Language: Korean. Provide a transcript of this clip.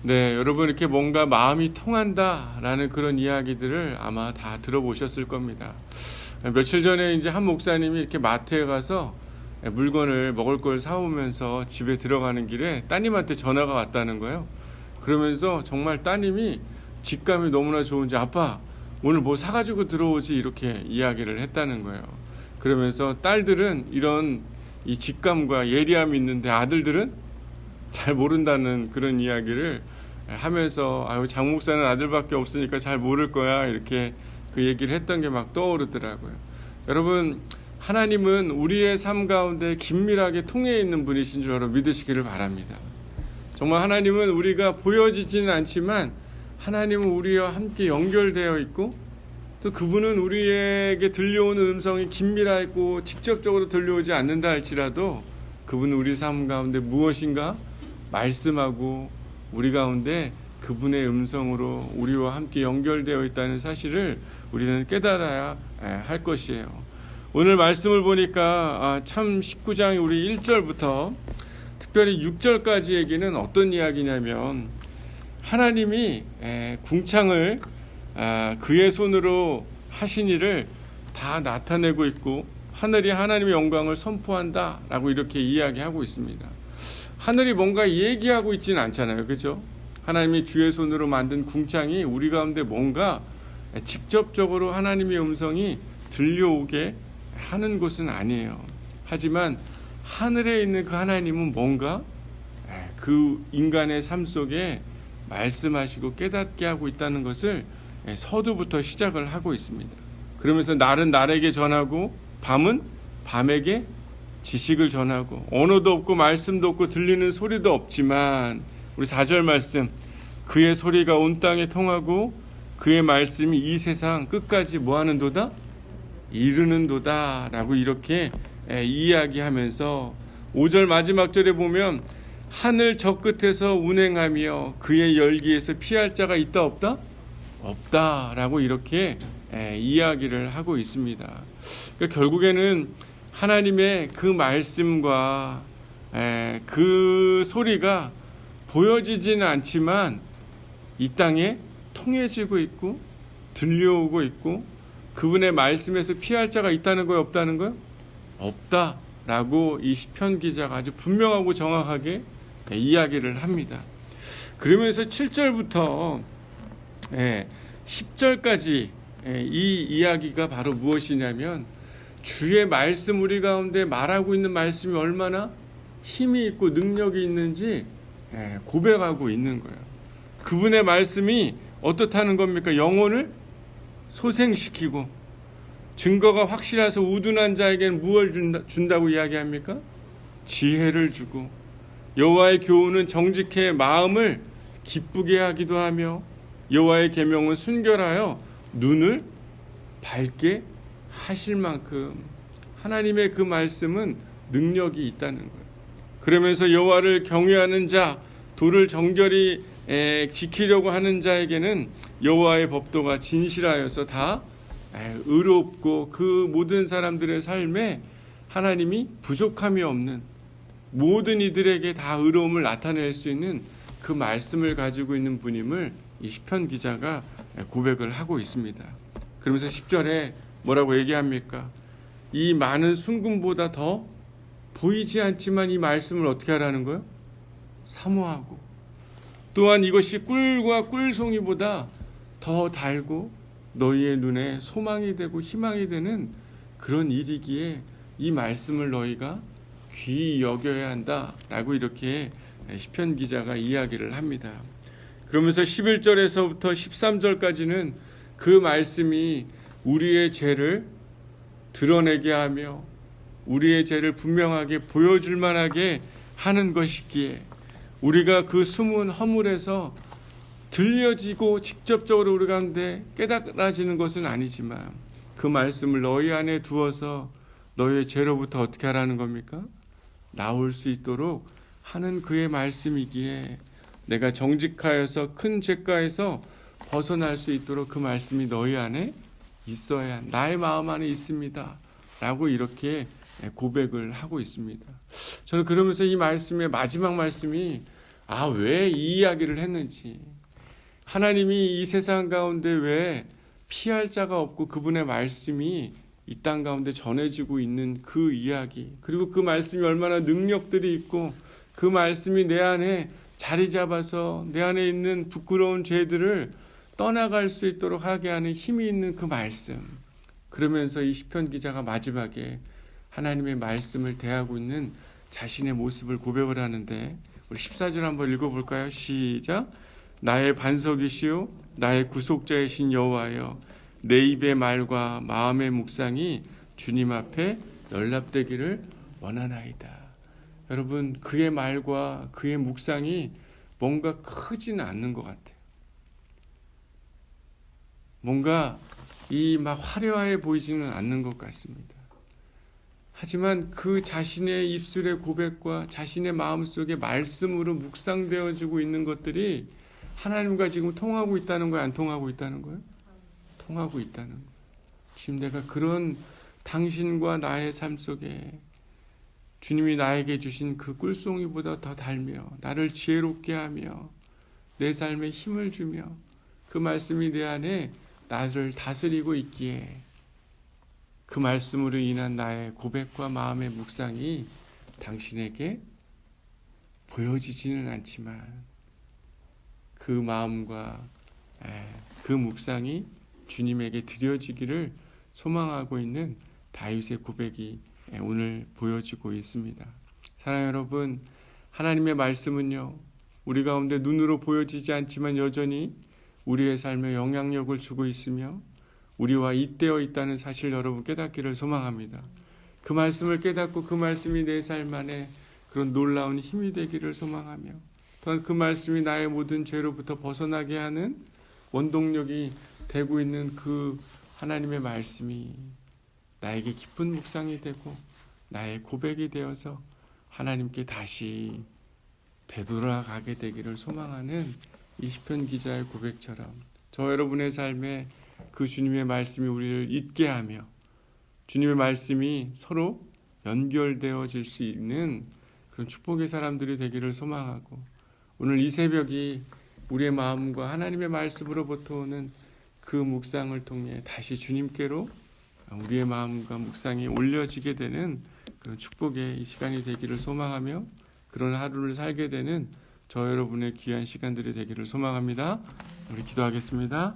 네, 여러분 이렇게 뭔가 마음이 통한다라는 그런 이야기들을 아마 다 들어보셨을 겁니다. 며칠 전에 이제 한 목사님이 이렇게 마트에 가서 물건을 먹을 걸 사오면서 집에 들어가는 길에 따님한테 전화가 왔다는 거예요. 그러면서 정말 따님이 직감이 너무나 좋은지 아빠 오늘 뭐 사가지고 들어오지 이렇게 이야기를 했다는 거예요. 그러면서 딸들은 이런 이 직감과 예리함이 있는데 아들들은 잘 모른다는 그런 이야기를 하면서 아유 장 목사는 아들밖에 없으니까 잘 모를 거야 이렇게 그 얘기를 했던 게 막 떠오르더라고요. 여러분 하나님은 우리의 삶 가운데 긴밀하게 통해 있는 분이신 줄 여러분 믿으시기를 바랍니다. 정말 하나님은 우리가 보여지지는 않지만 하나님은 우리와 함께 연결되어 있고 또 그분은 우리에게 들려오는 음성이 긴밀하고 직접적으로 들려오지 않는다 할지라도 그분은 우리 삶 가운데 무엇인가 말씀하고 우리 가운데 그분의 음성으로 우리와 함께 연결되어 있다는 사실을 우리는 깨달아야 할 것이에요. 오늘 말씀을 보니까 참 19장 우리 1절부터 특별히 6절까지 얘기는 어떤 이야기냐면 하나님이 궁창을 그의 손으로 하신 일을 다 나타내고 있고 하늘이 하나님의 영광을 선포한다 라고 이렇게 이야기하고 있습니다. 하늘이 뭔가 얘기하고 있지는 않잖아요. 그죠? 하나님이 주의 손으로 만든 궁창이 우리 가운데 뭔가 직접적으로 하나님의 음성이 들려오게 하는 것은 아니에요. 하지만 하늘에 있는 그 하나님은 뭔가 그 인간의 삶 속에 말씀하시고 깨닫게 하고 있다는 것을 서두부터 시작을 하고 있습니다. 그러면서 날은 날에게 전하고 밤은 밤에게 지식을 전하고 언어도 없고 말씀도 없고 들리는 소리도 없지만 우리 4절 말씀 그의 소리가 온 땅에 통하고 그의 말씀이 이 세상 끝까지 뭐하는도다? 이르는도다 라고 이렇게 이야기하면서 5절 마지막 절에 보면 하늘 저 끝에서 운행하며 그의 열기에서 피할 자가 있다 없다? 없다 라고 이렇게 이야기를 하고 있습니다. 그러니까 결국에는 하나님의 그 말씀과 그 소리가 보여지지는 않지만 이 땅에 통해지고 있고 들려오고 있고 그분의 말씀에서 피할 자가 있다는 거예요? 없다는 거예요? 없다라고 이 시편 기자가 아주 분명하고 정확하게 이야기를 합니다. 그러면서 7절부터 10절까지 이 이야기가 바로 무엇이냐면 주의 말씀 우리 가운데 말하고 있는 말씀이 얼마나 힘이 있고 능력이 있는지 고백하고 있는 거예요. 그분의 말씀이 어떻다는 겁니까? 영혼을 소생시키고 증거가 확실해서 우둔한 자에게는 무엇을 준다고 이야기합니까? 지혜를 주고 여호와의 교훈은 정직해 마음을 기쁘게 하기도 하며 여호와의 계명은 순결하여 눈을 밝게 하실 만큼 하나님의 그 말씀은 능력이 있다는 거예요. 그러면서 여호와를 경외하는 자, 도를 정결히 지키려고 하는 자에게는 여호와의 법도가 진실하여서 다 의롭고 그 모든 사람들의 삶에 하나님이 부족함이 없는 모든 이들에게 다 의로움을 나타낼 수 있는 그 말씀을 가지고 있는 분임을 이 시편 기자가 고백을 하고 있습니다. 그러면서 10절에 뭐라고 얘기합니까? 이 많은 순금보다 더 보이지 않지만 이 말씀을 어떻게 하라는 거예요? 사모하고 또한 이것이 꿀과 꿀송이보다 더 달고 너희의 눈에 소망이 되고 희망이 되는 그런 일이기에 이 말씀을 너희가 귀히 여겨야 한다라고 이렇게 시편 기자가 이야기를 합니다. 그러면서 11절에서부터 13절까지는 그 말씀이 우리의 죄를 드러내게 하며 우리의 죄를 분명하게 보여줄 만하게 하는 것이기에 우리가 그 숨은 허물에서 들려지고 직접적으로 우리 가운데 깨달아지는 것은 아니지만 그 말씀을 너희 안에 두어서 너희의 죄로부터 어떻게 하라는 겁니까? 나올 수 있도록 하는 그의 말씀이기에 내가 정직하여서 큰 죄가에서 벗어날 수 있도록 그 말씀이 너희 안에 있어야 나의 마음 안에 있습니다 라고 이렇게 고백을 하고 있습니다. 저는 그러면서 이 말씀의 마지막 말씀이 아, 왜 이 이야기를 했는지, 하나님이 이 세상 가운데 왜 피할 자가 없고 그분의 말씀이 이 땅 가운데 전해지고 있는 그 이야기, 그리고 그 말씀이 얼마나 능력들이 있고 그 말씀이 내 안에 자리 잡아서 내 안에 있는 부끄러운 죄들을 떠나갈 수 있도록 하게 하는 힘이 있는 그 말씀. 그러면서 이 시편 기자가 마지막에 하나님의 말씀을 대하고 있는 자신의 모습을 고백을 하는데, 우리 14절 한번 읽어볼까요? 시작. 나의 반석이시요 나의 구속자이신 여호와여, 내 입의 말과 마음의 묵상이 주님 앞에 연락되기를 원하나이다. 여러분, 그의 말과 그의 묵상이 뭔가 크지는 않는 것 같아요. 뭔가 이 막 화려해 보이지는 않는 것 같습니다. 하지만 그 자신의 입술의 고백과 자신의 마음속에 말씀으로 묵상되어지고 있는 것들이 하나님과 지금 통하고 있다는 거예요? 안 통하고 있다는 거예요? 통하고 있다는 거예요. 지금 내가 그런 당신과 나의 삶 속에 주님이 나에게 주신 그 꿀송이보다 더 달며 나를 지혜롭게 하며 내 삶에 힘을 주며 그 말씀이 내 안에 나를 다스리고 있기에, 그 말씀으로 인한 나의 고백과 마음의 묵상이 당신에게 보여지지는 않지만 그 마음과 그 묵상이 주님에게 드려지기를 소망하고 있는 다윗의 고백이 오늘 보여지고 있습니다. 사랑하는 여러분, 하나님의 말씀은요, 우리 가운데 눈으로 보여지지 않지만 여전히 우리의 삶에 영향력을 주고 있으며 우리와 잇대어 있다는 사실 여러분 깨닫기를 소망합니다. 그 말씀을 깨닫고 그 말씀이 내 삶 안에 그런 놀라운 힘이 되기를 소망하며, 또한 그 말씀이 나의 모든 죄로부터 벗어나게 하는 원동력이 되고 있는 그 하나님의 말씀이 나에게 깊은 묵상이 되고 나의 고백이 되어서 하나님께 다시 되돌아가게 되기를 소망하는 이 시편 기자의 고백처럼 저 여러분의 삶에 그 주님의 말씀이 우리를 잊게 하며 주님의 말씀이 서로 연결되어질 수 있는 그런 축복의 사람들이 되기를 소망하고, 오늘 이 새벽이 우리의 마음과 하나님의 말씀으로부터 오는 그 묵상을 통해 다시 주님께로 우리의 마음과 묵상이 올려지게 되는 그런 축복의 이 시간이 되기를 소망하며, 그런 하루를 살게 되는 저 여러분의 귀한 시간들이 되기를 소망합니다. 우리 기도하겠습니다.